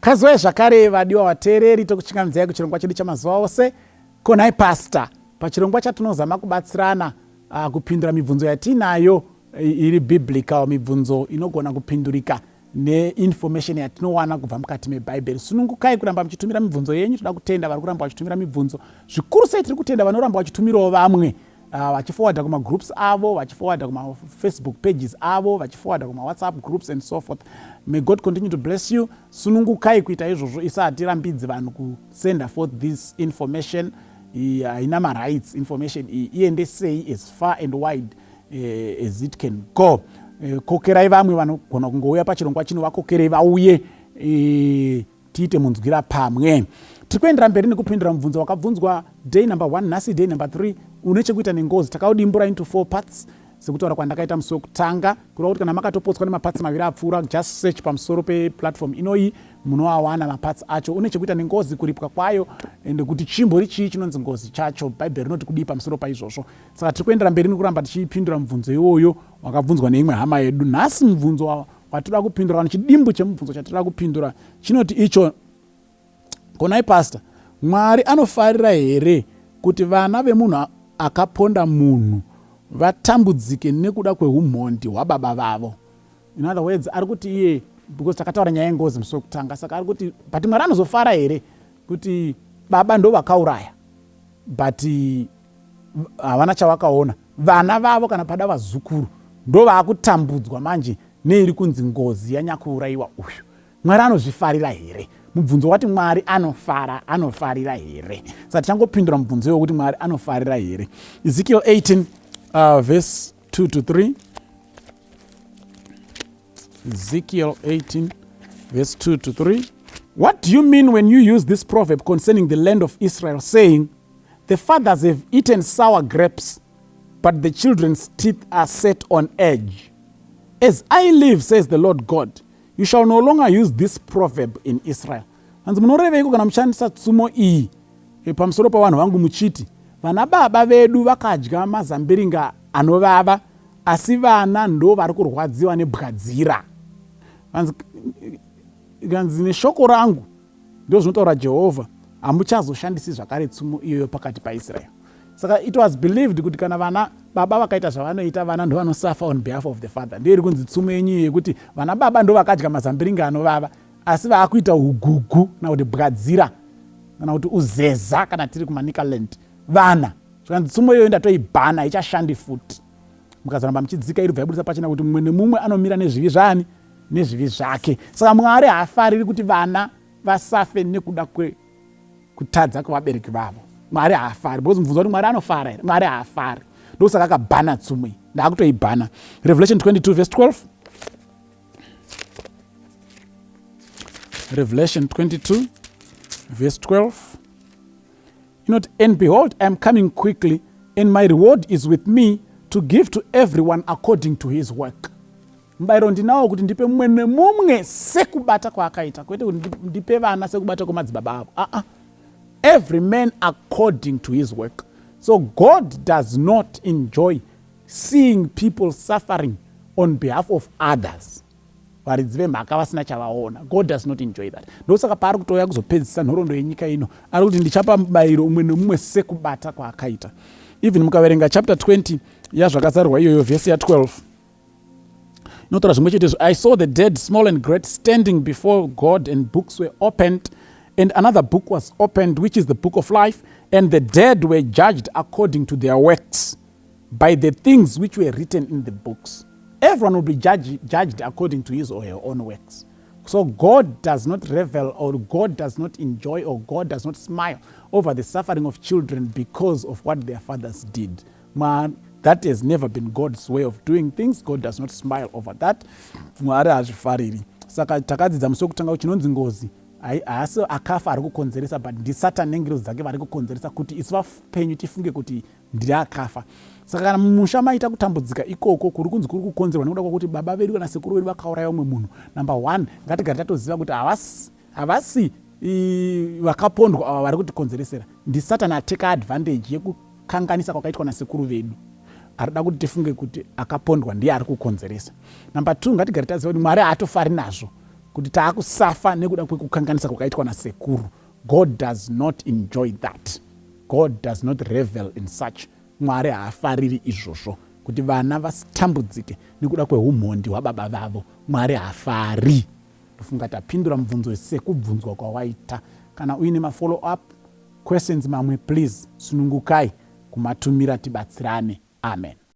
Kazwe zvakare vadiwa vateereri tokuchingamidza kuchirongwa chedu chamazuva ose konai pastor pachirongwa chatinozama kubatsirana kupindura mibvunzo yatinayo iri biblical, mibvunzo inogona kupindurika neinformation yatinowana kubva mukati mebhaibheri. Sunungukai kuramba muchitumira mibvunzo yenyu. Toda kutenda vari kuramba vachitumira mibvunzo. Zvikuru sei tiri kutenda vanoramba vachitumirawo vamwe vachiforwarda kuma groups avo, vachiforwarda kuma Facebook pages avo, vachiforwarda kuma WhatsApp groups and so forth. May God continue to bless you. Sunungukai kuita izvozvo, isatirambidze vanhu kusenda forth this information. Ina rights information iendesei as far and wide as it can go. Kokerai vamwe vanogona kungouya pachirongwa chino, vakokerei vauye tiite munzwira pamwe. Tiri kuendera mberi nekupindura mubvunzo wakabvunzwa day number 1 nhasi day number 3 une chekuita nengozi. Takaudimbura into 4 parts sekutaura kwandakaita musi wekutanga, kureva kuti kana makatopotswa nemapatsi maviri apfuura, just search pamusoro peplatform inoyi munoawana mapatsi acho. Une chekuita nengozi, kuripwa kwayo, ende kuti chimbori chii chinonzi ngozi chacho. Bhaibheri rinoti kudii pamusoro paizvozvo. Saka tiri kuendera mberi nekuramba tichipindura mubvunzo iwoyo wakabvunzwa neimwe hama yedu. Nhasi mubvunzo watoda kupindura, chidimbu chemubvunzo chatoda kupindura chinoti icho: konai pastor, Mwari anofarira here kuti vana vemunhu akaponda munhu vatambudzike nekuda kweumhondi hwababa vavo? In other words, ari kuti iye, because takataura nyaya yengozi musi wekutanga, saka ari kuti but Mwari anozofara here kuti baba ndo vakauraya but havana chavakaona, vana vavo kana pada vazukuru ndo vaakutambudzwa manje neiri kunzi ngozi yanyakuurayiwa uyu? Mwari anozvifarira here? Mubvunzo wati Mwari anofarira here. Saka tichangopindura mubvunzo iwo kuti Mwari anofarira here. Ezekiel 18 verse 2 to 3. Ezekiel 18 verse 2 to 3. What do you mean when you use this proverb concerning the land of Israel, saying, the fathers have eaten sour grapes, but the children's teeth are set on edge? As I live, says the Lord God, you shall no longer use this proverb in Israel. Hanzi munoreveiko kana mushandisa tsumo iyi pamusoro pavanhu vangu muchiti, vana baba vedu vakadya mazambiringa anovava, asi vana ndo vari kurwadziwa nebwadzira? Hanzi neshoko rangu ndo zvinotaura Jehovha, hamuchazoshandisi zvakare tsumo iyoyo pakati paIsrael. Saka it was believed kuti kana vana baba vakaita zvavanoita, vana ndo vanosafa on behalf of the father. Ndiyo iri kunzi tsumo yenyu yekuti vana baba ndo vakadya mazambiringa anovava, asi vaakuita ugugu kana kuti bwadzira kana kuti uzeza kana tiri kumanikaland vana. Zvakanzi tsumo iyoyo ndatoibhana, ichashandi futi. Mukazaramba muchidzika iri bhaibheri sapachena kuti mumwe nemumwe anomira nezvivi zvani nezvivi zvake. Saka Mwari haafariri kuti vana vasafe nekuda kutadza kwevabereki vavo. Mwari haafari. Because mubvunzo kuti Mwari anofara here? Mwari haafari. Ndosaka akabhana tsumo iyi. Ndaakutoibhana. Revelation 22 verse 12. Revelation 22 verse 12. You know, and behold, I am coming quickly, and my reward is with me to give to everyone according to his work. Mbairo ndinawo kuti ndipe mumwe nemumwe sekubata kwaakaita, kwete kuti ndipe vana sekubata kwamadzibaba avo. Every man according to his work. So God does not enjoy seeing people suffering on behalf of others. Varidzi vemhaka vasina chavaona. God does not enjoy that. Ndosaka paari kutouya kuzopedzisa nhoroondo yenyika ino, ari kuti ndichapa mubayiro umwe nemumwe sekubata kwaakaita. Even mukaverenga chapter 20 yazvakazarirwa iyoyo verse ya 12. Inotaura zvimwe chetezvo, I saw the dead, small and great, standing before God, and books were opened, and another book was opened, which is the book of life, and the dead were judged according to their works by the things which were written in the books. Everyone will be judged according to his or her own works. So God does not revel, or God does not enjoy, or God does not smile over the suffering of children because of what their fathers did. Man, that has never been God's way of doing things. God does not smile over that. Mwari hazvifariri. Saka takadzidza musi wekutanga chinonzi ngozi haasi akafa ari kukonzeresa, but ndiSatani nengero dzake vari kukonzeresa kuti isu vapenyu tifunge kuti ndiri akafa. Saka kana mumusha maita kutambudzika ikoko kuri kunzi kuri kukonzerwa nekuda kwokuti baba vedu kana sekuru vedu vakauraya umwe munhu, number 1 ngatigare tatoziva kuti havasi vakapondwa ava vari kutikonzeresera. NdiSatani ateka advantage yekukanganisa kwakaitwa nasekuru vedu. Arida kuti tifunge kuti akapondwa ndiye ari kukonzeresa. Number 2 ngatigare taziva kuti Mwari haatofari nazvo kuti taakusafa nekuda kwekukanganisa kwakaitwa nasekuru. God does not enjoy that. God does not revel in such. Mwari haafariri izvozvo kuti vana vatambudzike nekuda kweumhondi hwababa vavo. Mwari haafari. Ndofunga tapindura mubvunzo sekubvunzwa kwawaita. Kana uine mafollow up questions mamwe, please sunungukai kumatumira tibatsirane. Amen.